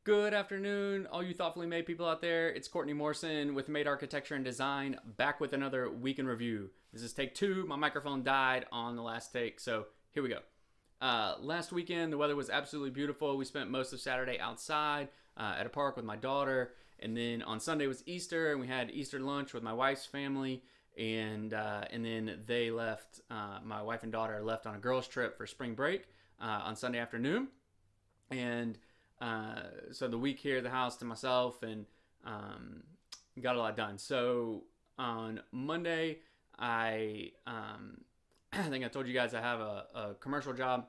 Good afternoon, all you thoughtfully made people out there. It's Courtney Morrison with Made Architecture and Design, back with another week in review. This is take two. My microphone died on the last take, so here we go. Last weekend, the weather was absolutely beautiful. We spent most of Saturday outside at a park with my daughter, and then on Sunday was Easter, and we had Easter lunch with my wife's family, and then they left. My wife and daughter left on a girls' trip for spring break on Sunday afternoon, and so the week here at the house to myself and got a lot done. So on Monday, I think I told you guys I have a commercial job.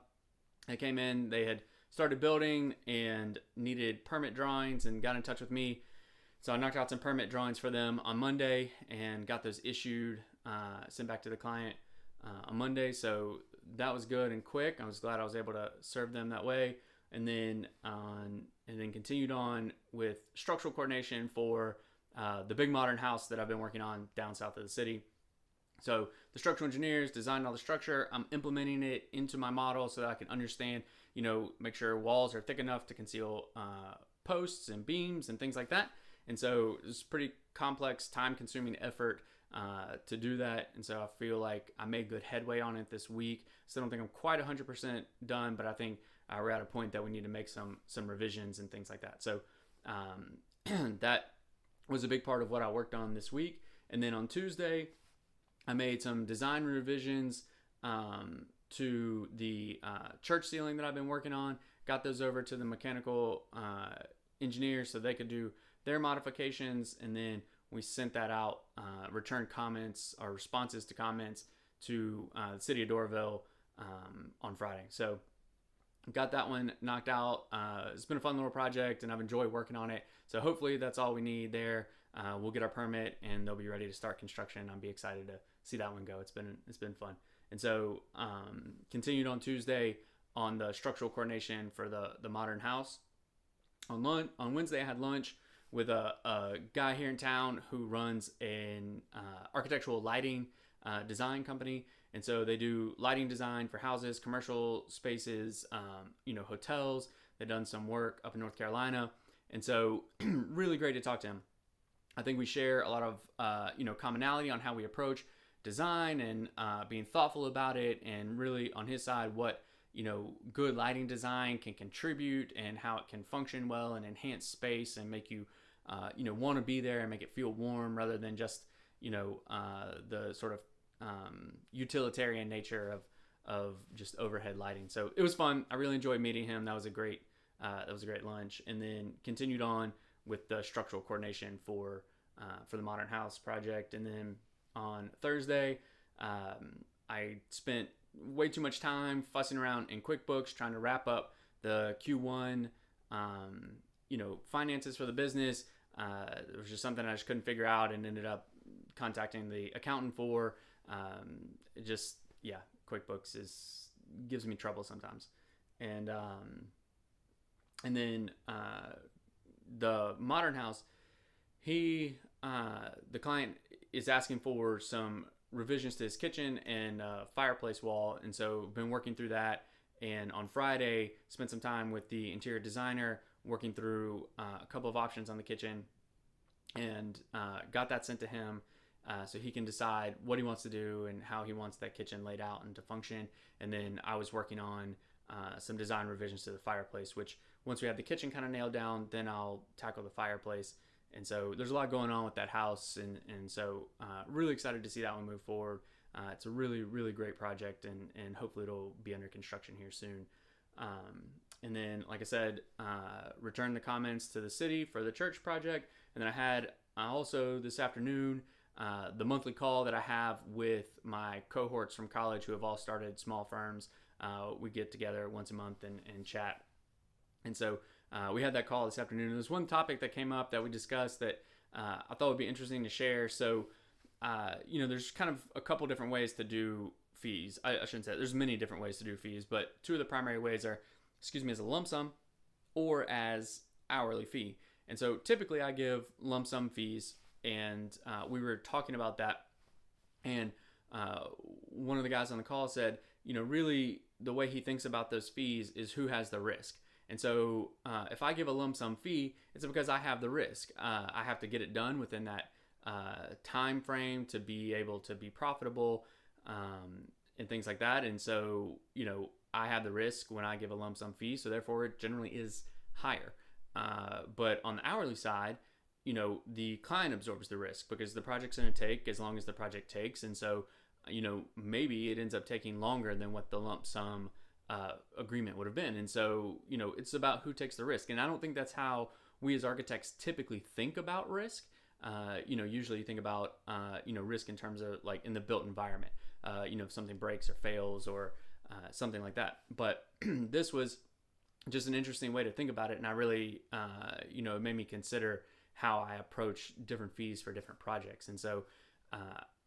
They came in, they had started building and needed permit drawings and got in touch with me. So I knocked out some permit drawings for them on Monday and got those issued, sent back to the client on Monday. So that was good and quick. I was glad I was able to serve them that way. And then continued on with structural coordination for the big modern house that I've been working on down south of the city. So the structural engineers designed all the structure. I'm implementing it into my model so that I can understand, make sure walls are thick enough to conceal posts and beams and things like that. And so it's pretty complex, time-consuming effort to do that. And so I feel like I made good headway on it this week. So I don't think I'm quite 100% done, but I think we're at a point that we need to make some revisions and things like that. So that was a big part of what I worked on this week. And then on Tuesday, I made some design revisions to the church ceiling that I've been working on. Got those over to the mechanical engineers so they could do their modifications. And then we sent that out, returned comments or responses to comments to the city of Doraville on Friday. So got that one knocked out. It's been a fun little project and I've enjoyed working on it. So hopefully that's all we need there. We'll get our permit and they'll be ready to start construction. I'll be excited to see that one go. It's been fun. And so continued on Tuesday on the structural coordination for the modern house. On Wednesday I had lunch with a guy here in town who runs an architectural lighting design company. And so they do lighting design for houses, commercial spaces, hotels. They've done some work up in North Carolina. And so really great to talk to him. I think we share a lot of, commonality on how we approach design and being thoughtful about it, and really on his side, what, good lighting design can contribute and how it can function well and enhance space and make you, want to be there and make it feel warm rather than just, the sort of utilitarian nature of just overhead lighting. So it was fun. I really enjoyed meeting him. That was a great lunch. And then continued on with the structural coordination for the modern house project. And then on Thursday, I spent way too much time fussing around in QuickBooks trying to wrap up the Q1 finances for the business. It was just something I just couldn't figure out and ended up contacting the accountant for. QuickBooks gives me trouble sometimes. And then the modern house, the client is asking for some revisions to his kitchen and fireplace wall. And so been working through that. And on Friday, spent some time with the interior designer working through a couple of options on the kitchen, and got that sent to him. So he can decide what he wants to do and how he wants that kitchen laid out and to function. And then I was working on some design revisions to the fireplace, which once we have the kitchen kind of nailed down, then I'll tackle the fireplace. And so there's a lot going on with that house. And so really excited to see that one move forward. It's a really, really great project, and hopefully it'll be under construction here soon. And then, like I said, returned the comments to the city for the church project. And then I had also this afternoon the monthly call that I have with my cohorts from college who have all started small firms. We get together once a month and chat. And so we had that call this afternoon. There's one topic that came up that we discussed that I thought would be interesting to share. So, there's kind of a couple different ways to do fees. I shouldn't say that. There's many different ways to do fees, but two of the primary ways are, as a lump sum or as hourly fee. And so typically I give lump sum fees, and we were talking about that. And one of the guys on the call said, really the way he thinks about those fees is who has the risk. And so if I give a lump sum fee, it's because I have the risk. I have to get it done within that time frame to be able to be profitable, and things like that. And so, I have the risk when I give a lump sum fee, so therefore it generally is higher. But on the hourly side, the client absorbs the risk because the project's going to take as long as the project takes. And so, maybe it ends up taking longer than what the lump sum agreement would have been. And so, it's about who takes the risk. And I don't think that's how we as architects typically think about risk. Usually you think about, risk in terms of like in the built environment, if something breaks or fails or something like that. But this was just an interesting way to think about it. And I really, it made me consider how I approach different fees for different projects. And so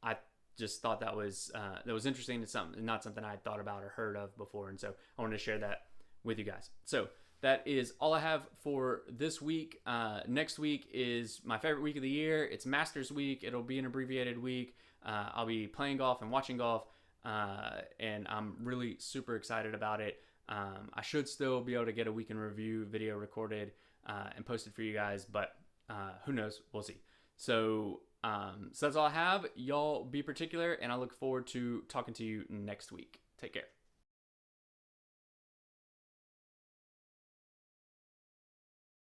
I just thought that was interesting. It's not something I had thought about or heard of before. And so I wanted to share that with you guys. So that is all I have for this week. Next week is my favorite week of the year. It's Masters Week. It'll be an abbreviated week. I'll be playing golf and watching golf, and I'm really super excited about it. I should still be able to get a week in review video recorded and posted for you guys, but who knows? We'll see. So that's all I have. Y'all be particular, and I look forward to talking to you next week. Take care.